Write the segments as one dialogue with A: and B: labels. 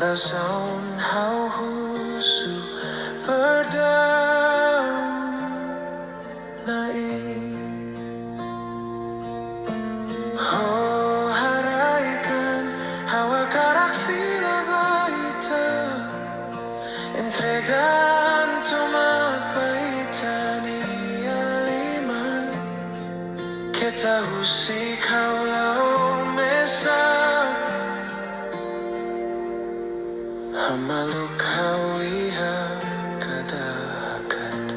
A: orasaun, husu, perdaun, Hau haraik, Hau Hakarak Fila Entrega, tomak, hatene, liman, Keta, husik, mesak, Hamaluk, kada, hakat.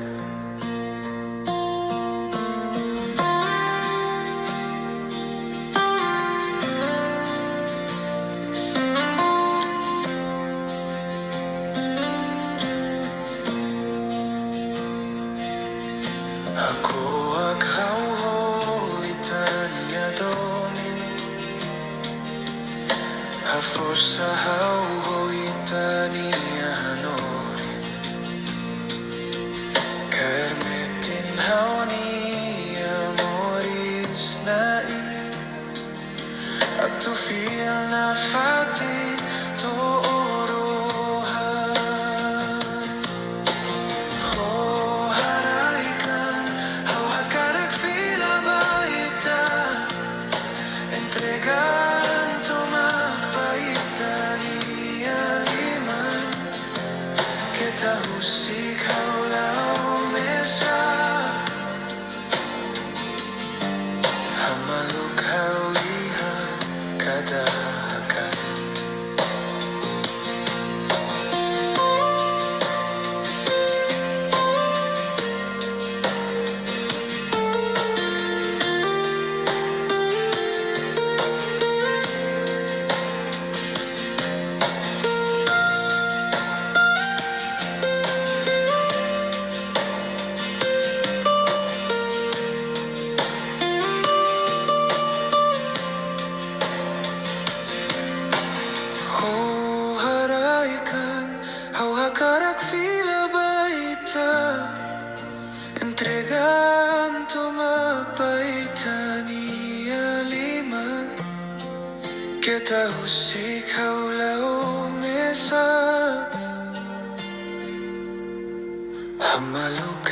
A: Hakoak, domin, Haforsa, Hanorin, Kaer, metin, moris, feel na fatin to orohan. Hau haraik, Hau Hakarak Fila Entrega, tomak, liman, Keta, husik, mesak, Hamaluk, kada, hakat. Hau haraik, Hau Hakarak Fila Entrega, tomak, liman, Keta, husik, mesak, Hamaluk,